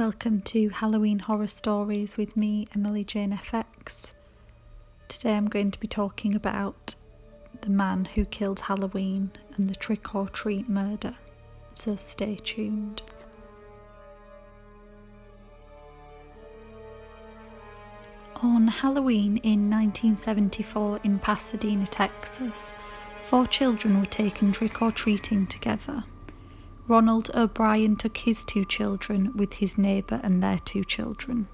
Welcome to Halloween Horror Stories with me, Emily Jane FX. Today I'm going to be talking about the man who killed Halloween and the trick-or-treat murder, so stay tuned. On Halloween in 1974 in Pasadena, Texas, 4 children were taken trick-or-treating together. Ronald O'Brian took his 2 children with his neighbour and their 2 children.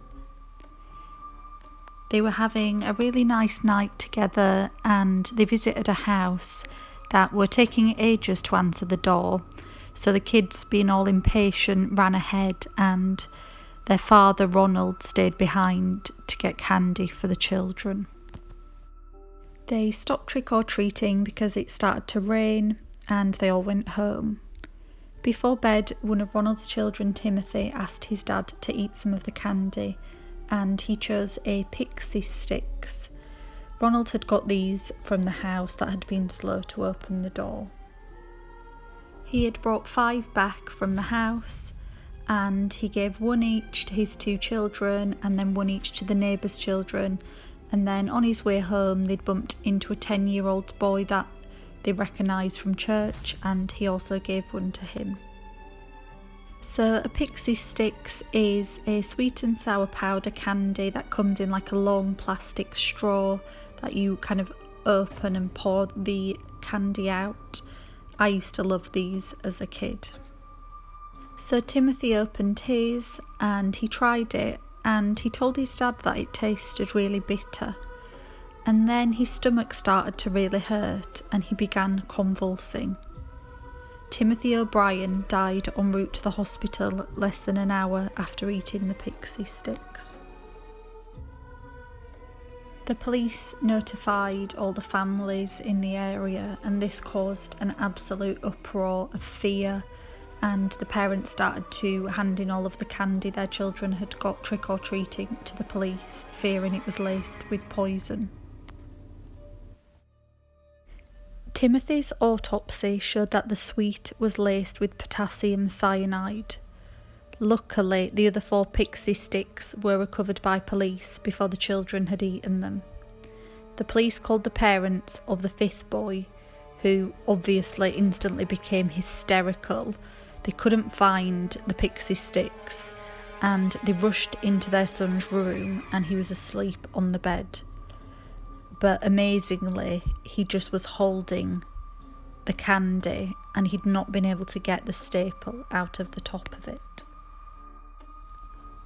They were having a really nice night together and they visited a house that were taking ages to answer the door, so the kids, being all impatient, ran ahead and their father Ronald stayed behind to get candy for the children. They stopped trick-or-treating because it started to rain and they all went home. Before bed, one of Ronald's children, Timothy, asked his dad to eat some of the candy, and he chose a pixie sticks. Ronald had got these from the house that had been slow to open the door. He had brought 5 back from the house, and he gave 1 each to his 2 children, and then 1 each to the neighbour's children, and then on his way home they'd bumped into a 10-year-old boy that they recognised from church, and he also gave 1 to him. So a pixie sticks is a sweet and sour powder candy that comes in like a long plastic straw that you kind of open and pour the candy out. I used to love these as a kid. So Timothy opened his and he tried it, and he told his dad that it tasted really bitter. And then his stomach started to really hurt and he began convulsing. Timothy O'Brian died en route to the hospital less than an hour after eating the pixie sticks. The police notified all the families in the area, and this caused an absolute uproar of fear, and the parents started to hand in all of the candy their children had got trick-or-treating to the police, fearing it was laced with poison. Timothy's autopsy showed that the sweet was laced with potassium cyanide. Luckily, the other 4 pixie sticks were recovered by police before the children had eaten them. The police called the parents of the 5th boy, who obviously instantly became hysterical. They couldn't find the pixie sticks, and they rushed into their son's room and he was asleep on the bed. But amazingly, he just was holding the candy and he'd not been able to get the staple out of the top of it.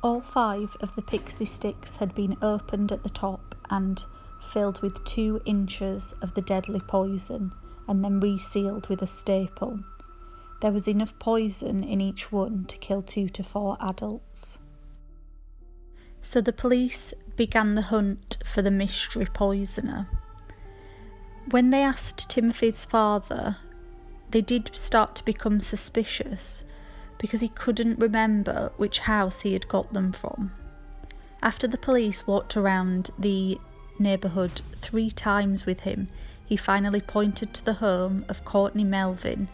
All 5 of the pixie sticks had been opened at the top and filled with 2 inches of the deadly poison and then resealed with a staple. There was enough poison in each one to kill 2 to 4 adults. So the police began the hunt for the mystery poisoner. When they asked Timothy's father, they did start to become suspicious because he couldn't remember which house he had got them from. After the police walked around the neighbourhood 3 times with him, he finally pointed to the home of Courtney Melvin,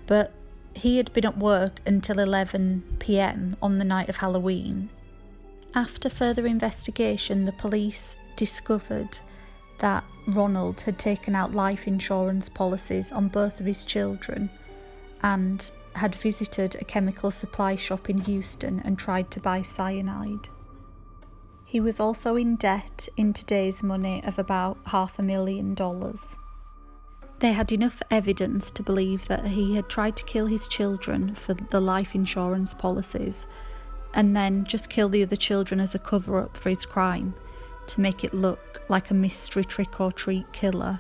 but he had been at work until 11 p.m. on the night of Halloween. After further investigation, the police discovered that Ronald had taken out life insurance policies on both of his children and had visited a chemical supply shop in Houston and tried to buy cyanide. He was also in debt in today's money of about $500,000. They had enough evidence to believe that he had tried to kill his children for the life insurance policies and then just kill the other children as a cover-up for his crime to make it look like a mystery trick-or-treat killer.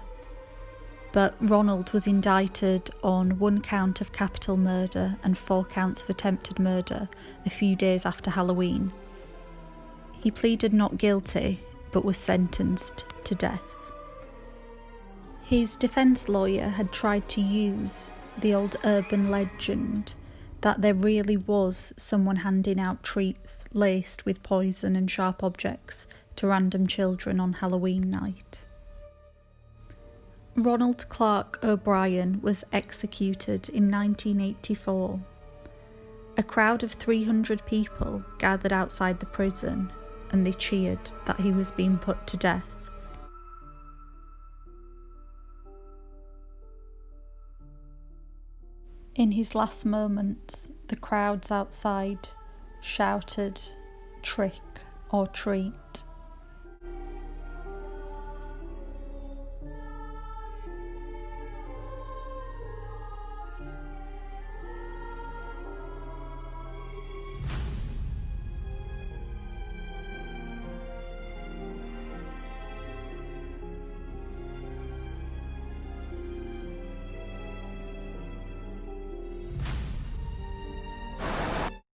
But Ronald was indicted on 1 count of capital murder and 4 counts of attempted murder a few days after Halloween. He pleaded not guilty but was sentenced to death. His defence lawyer had tried to use the old urban legend that there really was someone handing out treats laced with poison and sharp objects to random children on Halloween night. Ronald Clark O'Brian was executed in 1984. A crowd of 300 people gathered outside the prison, and they cheered that he was being put to death. In his last moments, the crowds outside shouted, "Trick or treat."